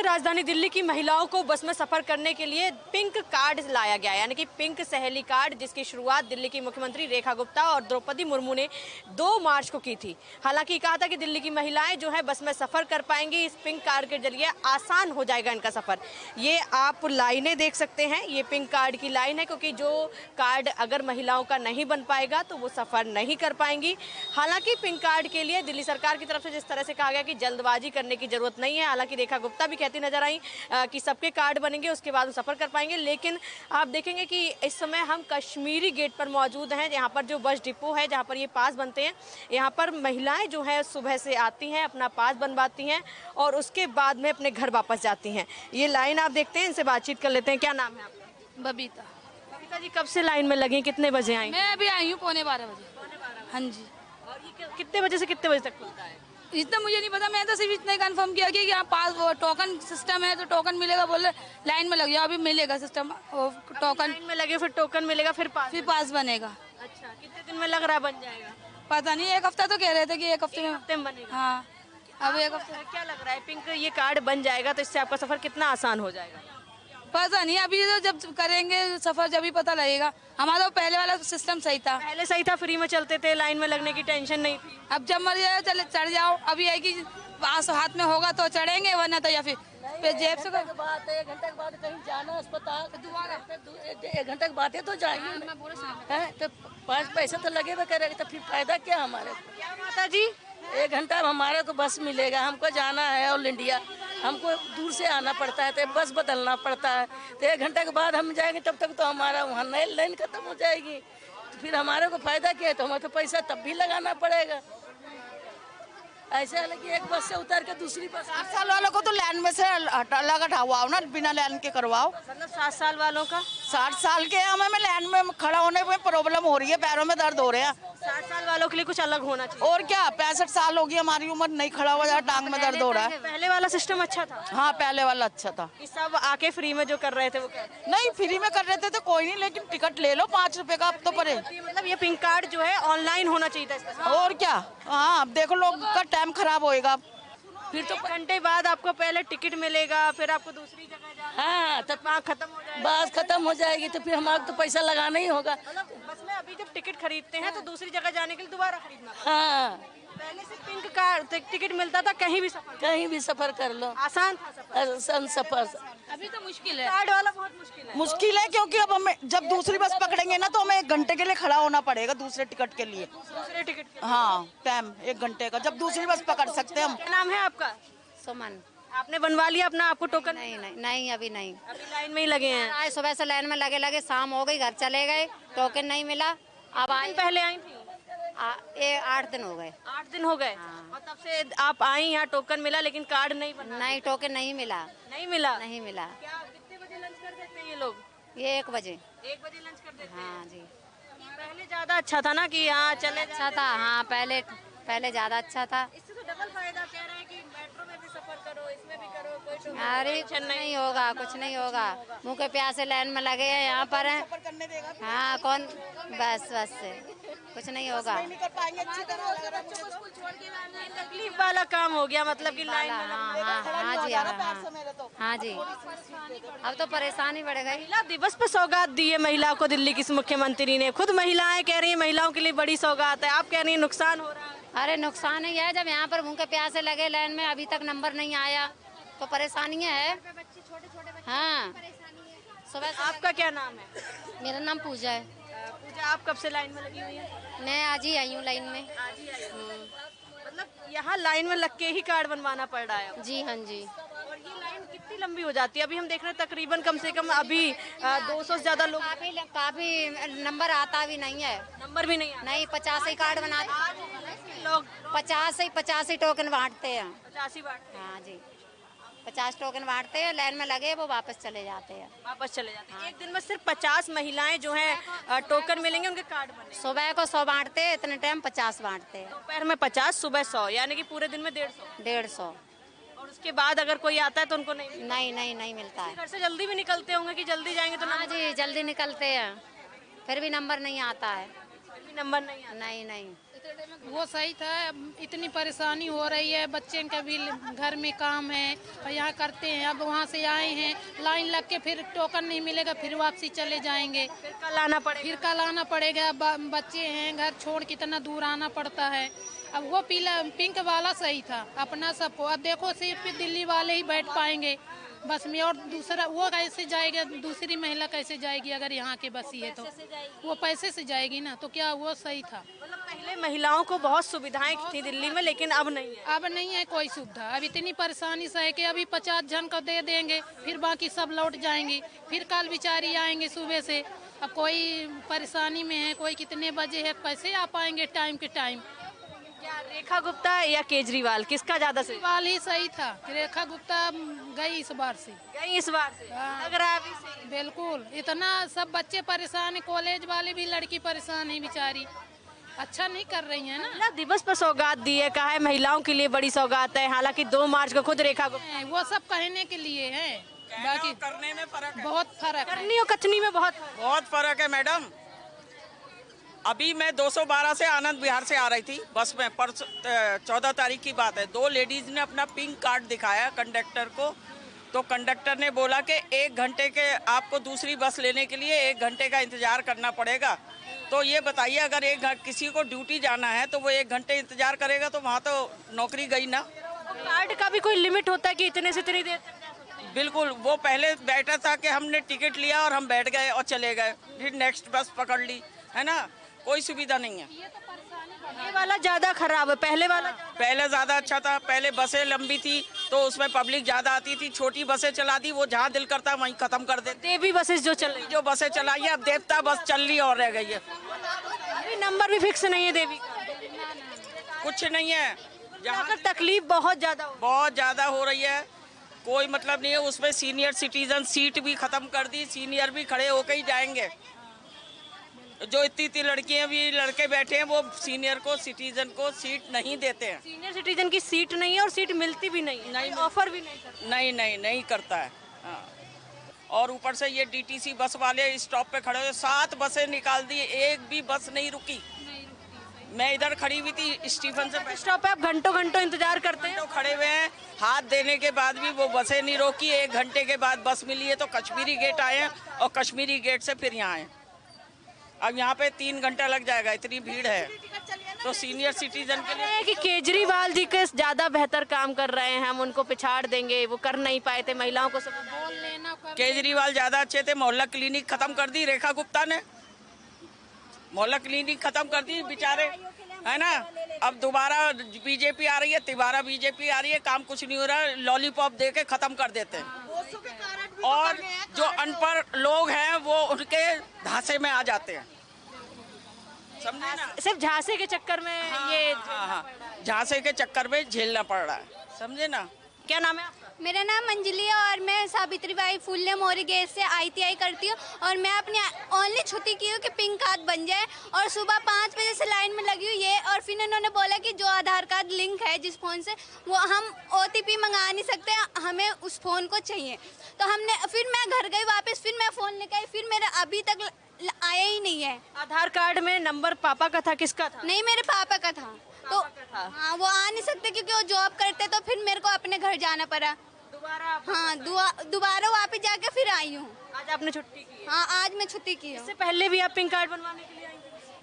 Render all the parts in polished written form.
से राजधानी दिल्ली की महिलाओं को बस में सफर करने के लिए पिंक कार्ड लाया गया, यानी कि पिंक सहेली कार्ड, जिसकी शुरुआत दिल्ली की मुख्यमंत्री रेखा गुप्ता और द्रौपदी मुर्मू ने 2 मार्च को की थी। हालांकि कहा था कि दिल्ली की महिलाएं जो है बस में सफर कर पाएंगी, इस पिंक कार्ड के जरिए आसान हो जाएगा इनका सफर। ये आप लाइनें देख सकते हैं, ये पिंक कार्ड की लाइन है, क्योंकि जो कार्ड अगर महिलाओं का नहीं बन पाएगा तो वो सफर नहीं कर पाएंगी। हालांकि पिंक कार्ड के लिए दिल्ली सरकार की तरफ से जिस तरह से कहा गया कि जल्दबाजी करने की जरूरत नहीं है, हालांकि रेखा गुप्ता भी कहती नजर आई कि सबके कार्ड बनेंगे उसके बाद सफर कर पाएंगे। लेकिन आप देखेंगे कि इस समय हम कश्मीरी गेट पर मौजूद हैं, यहाँ पर जो बस डिपो है जहाँ पर ये पास बनते हैं, यहाँ पर महिलाएं जो है सुबह से आती हैं, अपना पास बनवाती हैं और उसके बाद में अपने घर वापस जाती हैं। ये लाइन आप देखते हैं, इनसे बातचीत कर लेते हैं। क्या नाम है आपका? बबीता। बबीता जी, कब से लाइन में लगी, कितने बजे आई? मैं अभी आई हूँ 11:15 बजे। हाँ जी। और ये कितने बजे से कितने बजे तक खुलता है? इतना मुझे नहीं पता, मैं तो सिर्फ इतना ही कंफर्म किया कि यहाँ पास वो टोकन सिस्टम है, तो टोकन मिलेगा, बोले लाइन में लग जाओ, अभी मिलेगा सिस्टम टोकन, लाइन में लगे, फिर टोकन मिलेगा, फिर पास बनेगा। अच्छा, कितने दिन में लग रहा है बन जाएगा? पता नहीं, 1 हफ्ता तो कह रहे थे कि 1 हफ्ते में बनेगा। हाँ, अब 1 हफ्ते। क्या लग रहा है, पिंक ये कार्ड बन जाएगा तो इससे आपका सफर कितना आसान हो जाएगा? पता नहीं, अभी तो जब करेंगे सफर जब ही पता लगेगा। हमारा तो पहले वाला सिस्टम सही था। पहले सही था, फ्री में चलते थे, लाइन में लगने की टेंशन नहीं थी। अब जब मर जाए चले चढ़ जाओ, अभी है कि हाथ में होगा तो चढ़ेंगे, वरना तो या फिर जेब से। 1 घंटे के बाद कहीं जाना अस्पताल, 1 घंटे के बाद तो जाएंगे हैं, तो 5 पैसे तो लगेगा करेगा, तो फिर फायदा क्या हमारे को? क्या माता जी? 1 घंटा हमारे को बस मिलेगा, हमको जाना है ऑल इंडिया, हमको दूर से आना पड़ता है, तो बस बदलना पड़ता है, तो 1 घंटे के बाद हम जाएंगे, तब तक तो हमारा वहाँ नई लाइन खत्म हो जाएगी, तो फिर हमारे को फायदा क्या है? तो हमें तो पैसा तब भी लगाना पड़ेगा। ऐसे है कि एक बस से उतर के दूसरी बस। 60 साल वालों को तो लाइन में से अलग हटाओ ना, बिना लाइन के करवाओ। मतलब 7 साल वालों का? 60 साल के हमें लाइन में खड़ा होने में प्रॉब्लम हो रही है, पैरों में दर्द हो रहे हैं। 60 साल वालों के लिए कुछ अलग होना चाहिए। और क्या, 65 साल होगी हमारी उम्र, नहीं खड़ा हुआ जाए, टांग में दर्द हो रहा है। पहले वाला सिस्टम अच्छा था? हाँ, पहले वाला अच्छा था। कि सब आके फ्री में जो कर रहे थे वो नहीं, फ्री में कर रहे थे तो कोई नहीं, लेकिन टिकट ले लो 5 रुपए का, अब तो पड़े। मतलब ये पिंक कार्ड जो है ऑनलाइन होना चाहिए था इसका। और क्या, हाँ, अब देखो लोग का टाइम खराब होएगा। फिर तो घंटे बाद आपको पहले टिकट मिलेगा, फिर आपको दूसरी जगह जाना, हाँ, तब वहाँ खत्म हो जाएगा। बस खत्म हो जाएगी, तो फिर हमारा तो पैसा लगाना ही होगा। मतलब बस में अभी जब टिकट खरीदते हैं तो दूसरी जगह जाने के लिए दोबारा खरीदना पड़ता हाँ, है। पहले से पिंक कार्ड टिकट मिलता था, कहीं भी सफर कहीं भी सफर कर लो, आसान था सफर। आसान सफर। अभी तो मुश्किल है, कार्ड वाला बहुत मुश्किल है। मुश्किल है, क्योंकि अब हमें जब दूसरी बस पकड़ेंगे ना तो हमें 1 घंटे के लिए खड़ा होना पड़ेगा दूसरे टिकट के लिए। दूसरे टिकट के हाँ, टाइम 1 घंटे का, जब दूसरी बस पकड़ सकते हैं हम। क्या नाम है आपका? सुमन। आपने बनवा लिया अपना, आपको टोकन? नहीं नहीं नहीं, अभी नहीं। अभी लाइन में ही लगे हैं। आए सुबह से लाइन में लगे लगे, शाम हो गई, घर चले गए, टोकन नहीं मिला। अब आए पहले आई थी? ये 8 दिन हो गए। 8 दिन हो गए। हाँ। और तब से आप आई, यहाँ टोकन मिला लेकिन कार्ड नहीं बना? नहीं, टोकन नहीं मिला। नहीं मिला? नहीं मिला। क्या कितने बजे लंच कर देते हैं ये लोग? ये 1 बजे। 1 बजे लंच कर देते हैं? हाँ जी। पहले ज्यादा अच्छा था ना कि यहाँ चले अच्छा था, हाँ, पहले ज्यादा अच्छा था। इससे तो डबल फायदा कह रहे हैं कि मेट्रो में भी सफर करो, इसमें भी करो, कोई अरे कुछ नहीं होगा, कुछ नहीं होगा। मुँह के प्यासे लाइन में लगे हैं, यहाँ पर हैं। हाँ, कौन, बस से कुछ नहीं होगा। तकलीफ वाला काम हो गया, मतलब कि लाइन में हाँ जी, हाँ जी, अब तो परेशानी बढ़ गई। महिला दिवस पर सौगात दी है महिला को दिल्ली की मुख्यमंत्री ने। खुद महिलाएं कह रही है महिलाओं के लिए बड़ी सौगात है, आप कह रही है नुकसान हो रहा है। अरे नुकसान ही है, जब यहाँ पर मुँह के प्यासे लगे लाइन में, अभी तक नंबर नहीं आया तो परेशानी है। हाँ, सुबह से। आपका क्या नाम है? मेरा नाम पूजा है। पूजा, आप कब से लाइन में लगी हुई है? मैं आज ही आई हूँ लाइन में। आज ही आई हो। मतलब यहाँ लाइन में लग के ही कार्ड बनवाना पड़ रहा है? जी हाँ जी। और ये लाइन कितनी लंबी हो जाती है? अभी हम देख रहे हैं तकरीबन कम से कम अभी 200 से ज्यादा लोग। काफी नंबर आता भी नहीं है। नंबर भी नहीं नहीं, 50 ही कार्ड बनाते लोग 50 ही टोकन बांटते हैं। 85 बार हाँ जी, 50 टोकन बांटते हैं, लाइन में लगे वो वापस चले जाते हैं। वापस चले जाते हैं। एक दिन में सिर्फ 50 महिलाएं जो हैं टोकन मिलेंगे, उनके कार्ड बनेंगे। सुबह को 100 बांटते हैं, इतने टाइम 50 बांटते हैं। दोपहर में 50, सुबह 100, यानी कि पूरे दिन में 150। 150। और उसके बाद अगर कोई आता है तो उनको नहीं? नहीं मिलता है। घर से जल्दी भी निकलते होंगे कि जल्दी जाएंगे तो हाँ जी, जल्दी निकलते हैं, फिर भी नंबर नहीं आता है। फिर भी नंबर नहीं आता। नहीं। वो सही था। इतनी परेशानी हो रही है, बच्चे का भी घर में काम है और यहाँ करते हैं। अब वहाँ से आए हैं, लाइन लग के फिर टोकन नहीं मिलेगा, फिर वापसी चले जाएंगे, फिर कल आना पड़ेगा। अब बच्चे हैं, घर छोड़ कितना दूर आना पड़ता है। अब वो पीला पिंक वाला सही था अपना सबको। अब देखो सिर्फ दिल्ली वाले ही बैठ पाएंगे बस में, और दूसरा वो कैसे जाएगा, दूसरी महिला कैसे जाएगी अगर यहाँ के बस ही है तो वो पैसे से जाएगी ना, तो क्या वो सही था। मतलब पहले महिलाओं को बहुत सुविधाएं थी दिल्ली में, लेकिन अब नहीं है। अब नहीं है कोई सुविधा। अब इतनी परेशानी सह के अभी 50 जन को दे देंगे, फिर बाकी सब लौट जाएंगे, फिर कल बेचारी आएंगे सुबह से। अब कोई परेशानी में है, कोई कितने बजे है, कैसे आ पाएंगे टाइम के टाइम। क्या रेखा गुप्ता या केजरीवाल, किसका ज्यादा सही? केजरीवाल ही सही था। रेखा गुप्ता गई इस बार से, हाँ। लग रहा है अभी सही। बिल्कुल। इतना सब बच्चे परेशान है, कॉलेज वाले भी, लड़की परेशान है बेचारी, अच्छा नहीं कर रही है ना। महिला दिवस पर सौगात दी है, कहा है महिलाओं के लिए बड़ी सौगात है। हालांकि 2 मार्च को खुद रेखा गुप्ता, वो सब कहने के लिए है, बाकी करने में फर्क है। बहुत फर्क है, करनी और कथनी में बहुत फर्क है मैडम। अभी मैं 212 से आनंद विहार से आ रही थी बस में, परसों 14 तारीख की बात है। 2 लेडीज ने अपना पिंक कार्ड दिखाया कंडक्टर को, तो कंडक्टर ने बोला कि 1 घंटे के आपको दूसरी बस लेने के लिए 1 घंटे का इंतजार करना पड़ेगा। तो ये बताइए, अगर किसी को ड्यूटी जाना है तो वो 1 घंटे इंतजार करेगा तो वहाँ तो नौकरी गई ना। कार्ड का भी कोई लिमिट होता है कि इतने से इतनी देर? बिल्कुल। वो पहले बैठा था कि हमने टिकट लिया और हम बैठ गए और चले गए, फिर नेक्स्ट बस पकड़ ली, है ना। कोई सुविधा नहीं है। ये वाला ज्यादा खराब है, पहले ज्यादा अच्छा था। पहले बसें लंबी थी तो उसमें पब्लिक ज्यादा आती थी, छोटी बसें चला दी, वो जहाँ दिल करता वहीं खत्म कर देते। देवी बसेस जो बसें चलाई है, अब देवता बस चल रही और रह गई है। नंबर भी फिक्स नहीं है देवी का, कुछ नहीं है। जहाँ तकलीफ बहुत ज्यादा हो रही है, कोई मतलब नहीं है उसमें। सीनियर सिटीजन सीट भी खत्म कर दी, सीनियर भी खड़े होकर ही जाएंगे। जो इतनी लड़कियां भी लड़के बैठे हैं, वो सीनियर को, सिटीजन को सीट नहीं देते हैं। सीनियर सिटीजन की सीट नहीं है और सीट मिलती भी नहीं, ऑफर भी नहीं करता है। हाँ। और ऊपर से ये डीटीसी बस वाले स्टॉप पे खड़े हुए, 7 बसें निकाल दी, एक भी बस नहीं रुकी। मैं इधर खड़ी हुई थी स्टीफन से स्टॉप पे, आप घंटों इंतजार करते हैं। तो खड़े हुए हैं, हाथ देने के बाद भी वो बसें नहीं रोकी। 1 घंटे के बाद बस मिली है तो कश्मीरी गेट आए हैं और कश्मीरी गेट से फिर यहाँ आए। अब यहाँ पे 3 घंटा लग जाएगा, इतनी भीड़ है। तो सीनियर सिटीजन के लिए कि केजरीवाल जी के ज्यादा बेहतर काम कर रहे हैं, हम उनको पिछाड़ देंगे, वो कर नहीं पाए थे, महिलाओं को सब बोल लेना। केजरीवाल ज्यादा अच्छे थे। मोहल्ला क्लिनिक खत्म कर दी रेखा गुप्ता ने, मोहल्ला क्लिनिक खत्म कर दी बेचारे, है ना। अब दोबारा बीजेपी आ रही है, तिबारा बीजेपी आ रही है, काम कुछ नहीं हो रहा है, लॉलीपॉप दे के खत्म कर देते हैं। और जो अनपढ़ लोग हैं वो उनके झांसे में आ जाते हैं, समझे ना। सिर्फ झांसे के चक्कर में झांसे के चक्कर में झेलना पड़ रहा है, समझे ना। क्या नाम है आपका? मेरा नाम मंजली है और मैं सावित्रीबाई फुले मोरी गेट से ITI करती हूँ। और मैं अपनी ओनली छुट्टी की हूँ कि पिंक कार्ड बन जाए, और सुबह 5 बजे से लाइन में लगी हुई है। और फिर इन्होंने बोला कि जो आधार कार्ड लिंक है जिस फ़ोन से, वो हम OTP मंगा नहीं सकते, हमें उस फ़ोन को चाहिए। तो फिर मैं घर गई वापस, फिर मैं फ़ोन लेकर आई, फिर मेरा अभी तक आया ही नहीं है। आधार कार्ड में नंबर पापा का था, किसका था? नहीं, मेरे पापा का था। तो हाँ, वो आ नहीं सकते क्योंकि वो जॉब करते, तो फिर मेरे को अपने घर जाना पड़ा दोबारा वापस जाके फिर आई हूँ। आज आपने छुट्टी की? हाँ, आज मैं छुट्टी की हूँ। इससे पहले भी आप पिंक कार्ड बनवाने के लिए आई थी?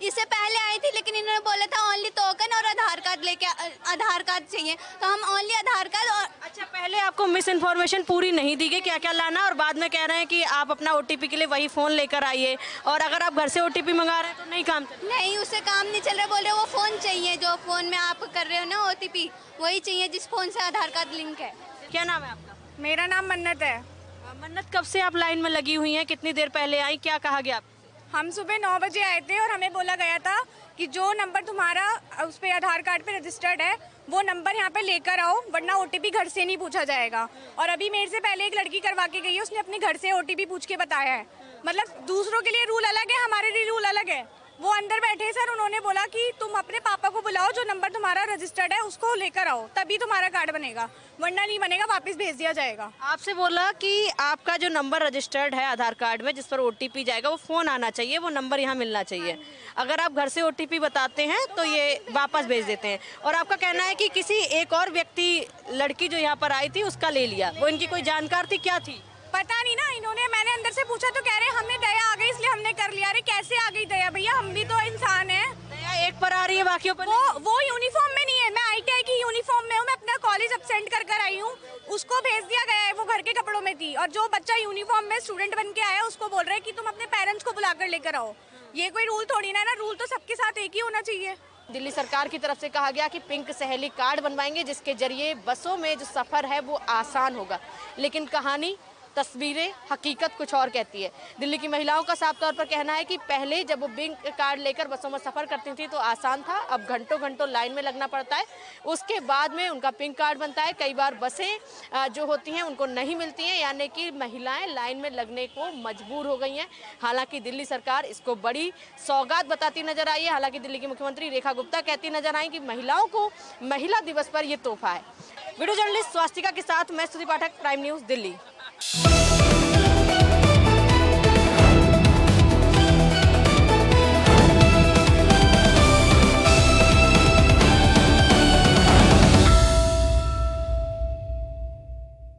इससे पहले आई थी, लेकिन इन्होंने बोला था ओनली टोकन और आधार कार्ड चाहिए, तो हम ओनली आधार कार्ड और। अच्छा, पहले आपको मिस इन्फॉर्मेशन पूरी नहीं दी गई क्या क्या लाना, और बाद में कह रहे हैं कि आप अपना OTP के लिए वही फ़ोन लेकर आइए, और अगर आप घर से OTP मंगा रहे हैं तो नहीं काम चल रहा? नहीं, उससे काम नहीं चल रहा। बोल रहे वो फ़ोन चाहिए जो फ़ोन में आप कर रहे हो ना OTP, वही चाहिए जिस फ़ोन से आधार कार्ड लिंक है। क्या नाम है आपका? मेरा नाम मन्नत है। मन्नत, कब से आप लाइन में लगी हुई हैं, कितनी देर पहले आई, क्या कहा गया आपसे? हम सुबह 9 बजे आए थे और हमें बोला गया था कि जो नंबर तुम्हारा उस पे आधार कार्ड पे रजिस्टर्ड है वो नंबर यहाँ पे लेकर आओ, वरना OTP घर से नहीं पूछा जाएगा। और अभी मेरे से पहले एक लड़की करवा के गई है, उसने अपने घर से OTP पूछ के बताया है। मतलब दूसरों के लिए रूल अलग है, हमारे लिए रूल अलग है। वो अंदर बैठे सर, उन्होंने बोला कि तुम अपने पापा को बुलाओ, जो नंबर तुम्हारा रजिस्टर्ड है उसको लेकर आओ, तभी तुम्हारा कार्ड बनेगा, वरना नहीं बनेगा, वापस भेज दिया जाएगा। आपसे बोला कि आपका जो नंबर रजिस्टर्ड है आधार कार्ड में, जिस पर OTP जाएगा, वो फ़ोन आना चाहिए, वो नंबर यहाँ मिलना चाहिए। अगर आप घर से OTP बताते हैं तो ये वापस भेज देते हैं। और आपका कहना है कि किसी एक और व्यक्ति, लड़की जो यहाँ पर आई थी, उसका ले लिया। वो इनकी कोई जानकार थी, क्या थी? पता नहीं ना, इन्होंने, मैंने अंदर से पूछा तो कह रहे हमें दया आ गई इसलिए हमने कर लिया। अरे कैसे आ गई दया भैया, हम भी तो इंसान हैं। दया एक पर आ रही है, बाकियों पर वो यूनिफॉर्म में नहीं है, मैं ITI की यूनिफॉर्म में हूँ, मैं अपना कॉलेज एब्सेंट कर आई हूँ, उसको भेज दिया गया है, वो घर के कपड़ों में थी। और जो बच्चा यूनिफॉर्म में स्टूडेंट बन के आया उसको बोल रहे हैं कि तुम अपने पेरेंट्स को बुलाकर लेकर आओ। ये कोई रूल थोड़ी ना, रूल तो सबके साथ एक ही होना चाहिए। दिल्ली सरकार की तरफ से कहा गया कि पिंक सहेली कार्ड बनवाएंगे, जिसके जरिए बसों में जो सफ़र है वो आसान होगा। लेकिन कहानी, तस्वीरें, हकीकत कुछ और कहती है। दिल्ली की महिलाओं का साफ तौर पर कहना है कि पहले जब वो पिंक कार्ड लेकर बसों में सफ़र करती थी तो आसान था, अब घंटों घंटों लाइन में लगना पड़ता है। उसके बाद में उनका पिंक कार्ड बनता है। कई बार बसें जो होती हैं उनको नहीं मिलती हैं, यानी कि महिलाएं लाइन में लगने को मजबूर हो गई हैं। हालांकि दिल्ली सरकार इसको बड़ी सौगात बताती नजर आई है। हालांकि दिल्ली की मुख्यमंत्री रेखा गुप्ता कहती नजर आई कि महिलाओं को महिला दिवस पर यह तोहफा है। वीडियो जर्नलिस्ट स्वास्तिका के साथ मैं स्तुति पाठक, प्राइम न्यूज़ दिल्ली।